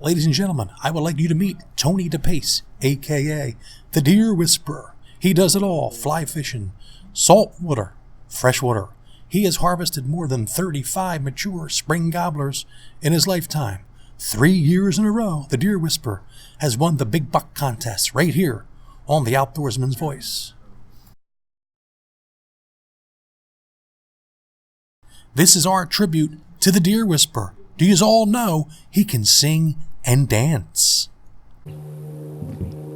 Ladies and gentlemen, I would like you to meet Tony Depace, a.k.a. TheDeerWhisperer. He does it all: fly fishing, saltwater, freshwater. He has harvested more than 35 mature spring gobblers in his lifetime. 3 years in a row, TheDeerWhisperer has won the Big Buck Contest right here on The Outdoorsman's Voice. This is our tribute to TheDeerWhisperer. Do you all know he can sing and dance?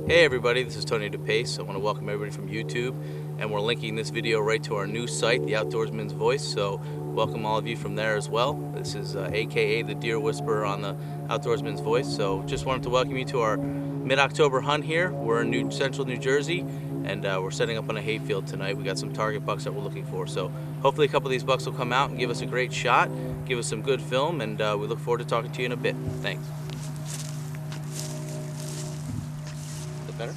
Hey everybody, this is Tony Depace. I want to welcome everybody from YouTube, and we're linking this video right to our new site, The Outdoorsman's Voice, so welcome all of you from there as well. This is aka TheDeerWhisperer on The Outdoorsman's Voice, so just wanted to welcome you to our mid-October hunt here. We're in central New Jersey, and we're setting up on a hayfield tonight. We got some target bucks that we're looking for, so hopefully a couple of these bucks will come out and give us a great shot, give us some good film, and we look forward to talking to you in a bit. Thanks. Better?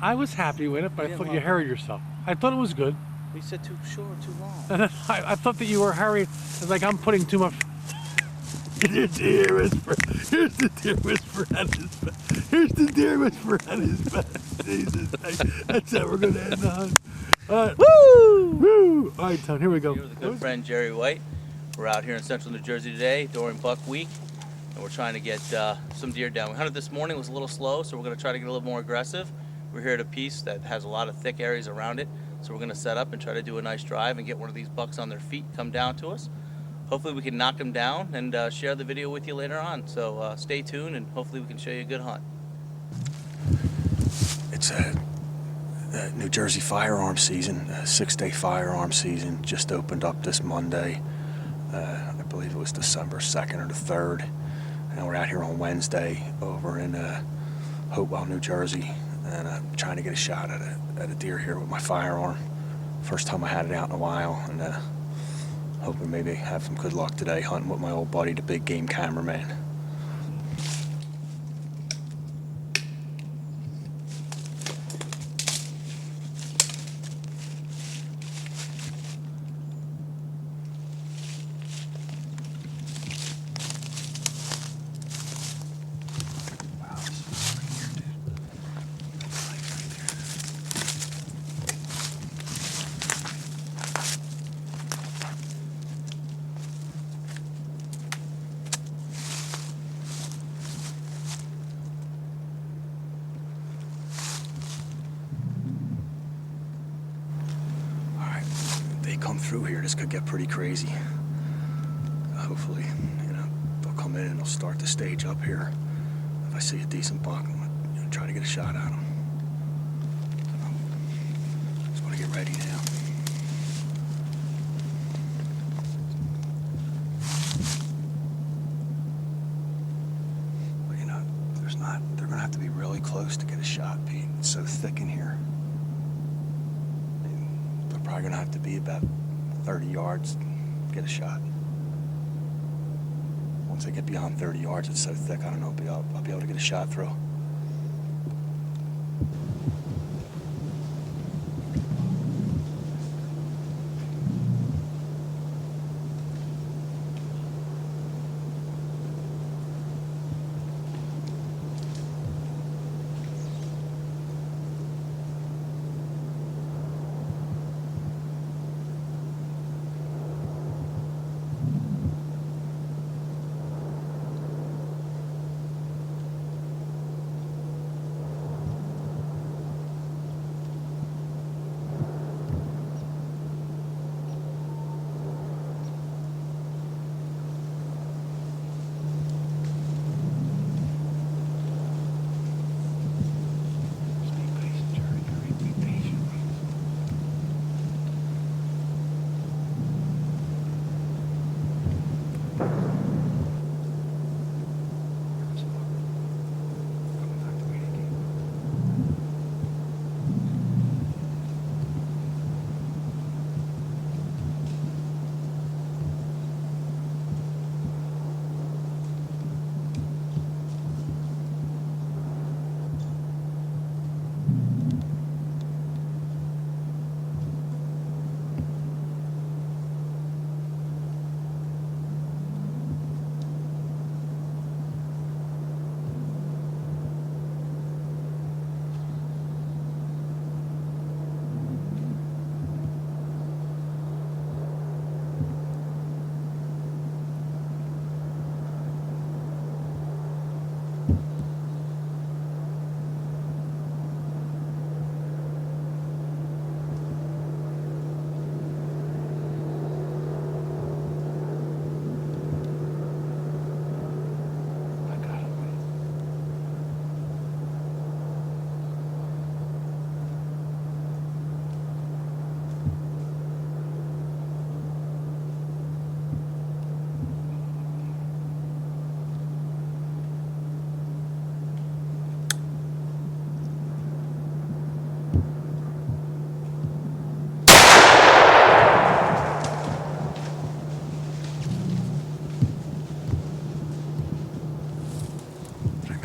I was happy with it, but I thought you hurried yourself. I thought it was good. You said too short, too long. And then I thought that you were hurried. It's like I'm putting too much. Here's the TheDeerWhisperer. Here's the TheDeerWhisperer on his back. Here's the TheDeerWhisperer on his back. Jesus, that's how we're going to end the hunt. All right. Woo! Woo! All right, Tom, here we go. Here with a good friend, Gerry White. We're out here in central New Jersey today during buck week. And we're trying to get some deer down. We hunted this morning, it was a little slow, so we're going to try to get a little more aggressive. We're here at a piece that has a lot of thick areas around it, so we're going to set up and try to do a nice drive and get one of these bucks on their feet, come down to us. Hopefully we can knock them down and share the video with you later on. So stay tuned, and hopefully we can show you a good hunt. It's a New Jersey firearms season, a 6-day firearms season, just opened up this Monday. I believe it was December 2nd or the 3rd. And we're out here on Wednesday over in Hopewell, New Jersey, and I'm trying to get a shot at a deer here with my firearm. First time I had it out in a while, and hoping maybe have some good luck today hunting with my old buddy, the BigGameCameraMan. Come through here, this could get pretty crazy. Hopefully, they'll come in and they'll start the stage up here. If I see a decent buck, I'm gonna try to get a shot at him. Just want to get ready now. But they're gonna have to be really close to get a shot, Pete. It's so thick in here. Probably gonna have to be about 30 yards to get a shot. Once I get beyond 30 yards, it's so thick, I don't know if I'll be able to get a shot through.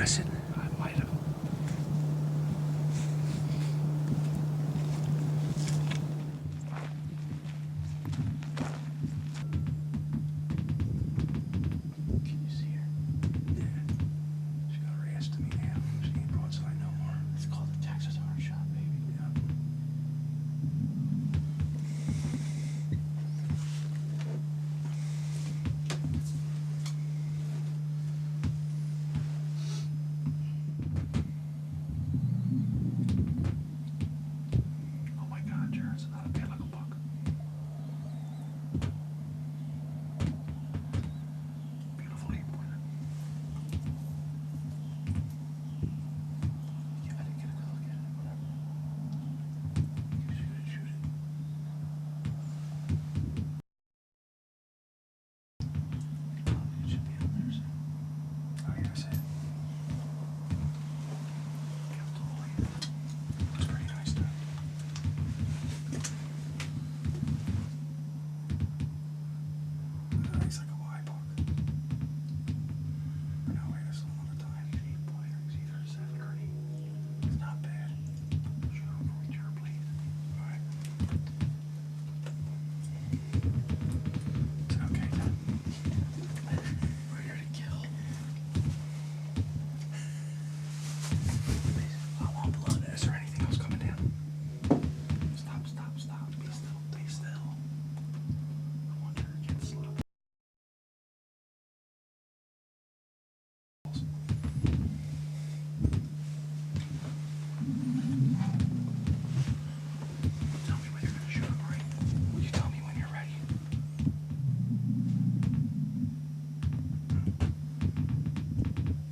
miss it? I might have. Can you see her? Yeah. She got her ass to me now. She ain't broadside no more. It's called the Texas hard shot, baby. Yeah. Oh my God, Jared, it's not a bad like a buck. Beautiful aim pointer. Yeah, I didn't get a good look at it. Whatever. You shoot it. It should be up there, so. Oh, yeah, I see it. Kept all the way. Looks pretty nice, though. He's like a wide buck. Or no, wait, that's another time. He's 8 pointer. He's either a 7 or an 8. It's not bad. Shoot him for me, Jared, please. All right. Is it okay, then? We're here to kill. I want blood. Is there anything else coming down? Stop. Be still. Be still. I want her to get sloppy. Tell me when you're gonna shoot him, right? Will you tell me when you're ready?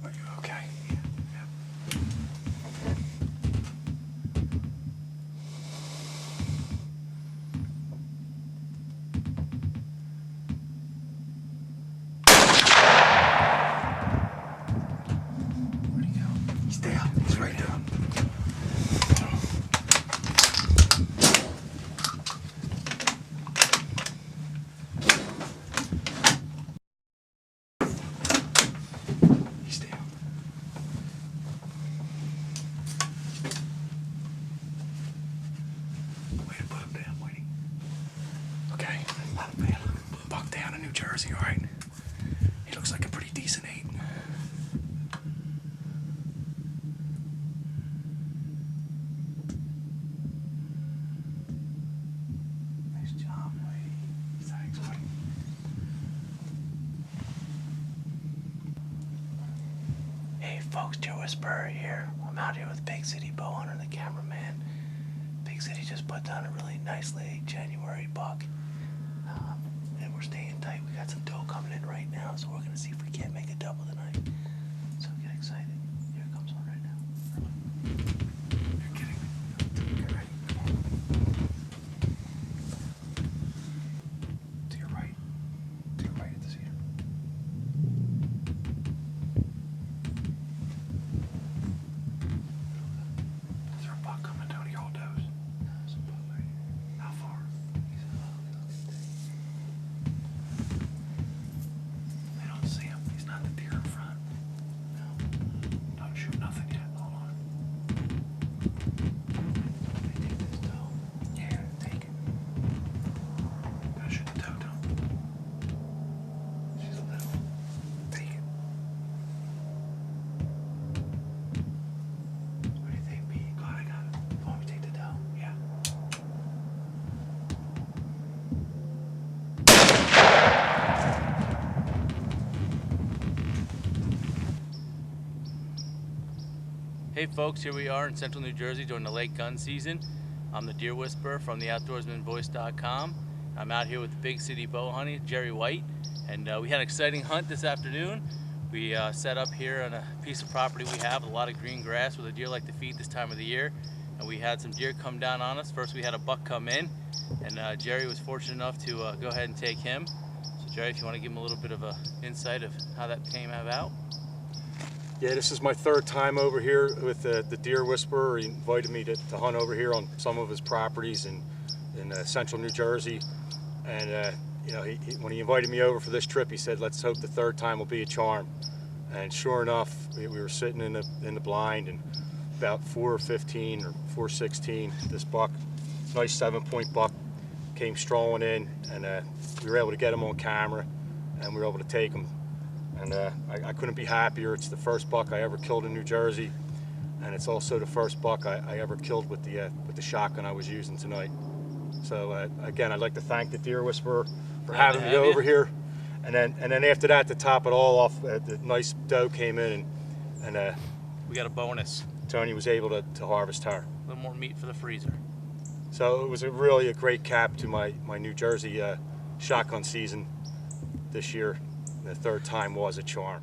Are you okay? Yeah. Where'd he go? He's down. He's right down. He's down. Way to put him down, Whitey. Okay. Not a bad. Buck down in New Jersey, all right? He looks like a pretty decent 8. Nice job, Whitey. Thanks, buddy. Hey folks, TheDeerWhisperer here. I'm out here with BigCityBowHunter, the cameraman. Big City just put down a really nice late January buck. And we're staying tight. We got some dough coming in right now, so we're gonna see if we can't make a double tonight. So get excited. Here comes one right now. You're kidding me. Get ready. Come on. To your right. To your right at the cedar. Is there a buck coming down your old does? No, there's a buck right here. How far? They don't see him. He's not the deer in front. No. Don't shoot nothing yet. Hold on. They take this doe. Yeah, take it. Gotta shoot the doe down. She's little. Take it. What do you think, Pete? Glad I got it. You want me to take the doe? Yeah. Hey folks, here we are in central New Jersey during the late gun season. I'm the Deer Whisperer from theoutdoorsmanvoice.com. I'm out here with Big City Bow Hunter, Gerry White, and we had an exciting hunt this afternoon. We set up here on a piece of property we have with a lot of green grass where the deer like to feed this time of the year. And we had some deer come down on us. First we had a buck come in, and Gerry was fortunate enough to go ahead and take him. So Gerry, if you want to give him a little bit of an insight of how that came about. Yeah, this is my third time over here with the Deer Whisperer. He invited me to hunt over here on some of his properties in central New Jersey. And you know, when he invited me over for this trip, he said, let's hope the third time will be a charm. And sure enough, we were sitting in the blind, and about 4:15 or 4:16, this buck, nice 7-point buck, came strolling in, and we were able to get him on camera, and we were able to take him. And I couldn't be happier. It's the first buck I ever killed in New Jersey, and it's also the first buck I ever killed with the shotgun I was using tonight. So again, I'd like to thank the Deer Whisperer for having me over here. And then after that, to top it all off, the nice doe came in, and We got a bonus. Tony was able to harvest her. A little more meat for the freezer. So it was really a great cap to my New Jersey shotgun season this year. The third time was a charm.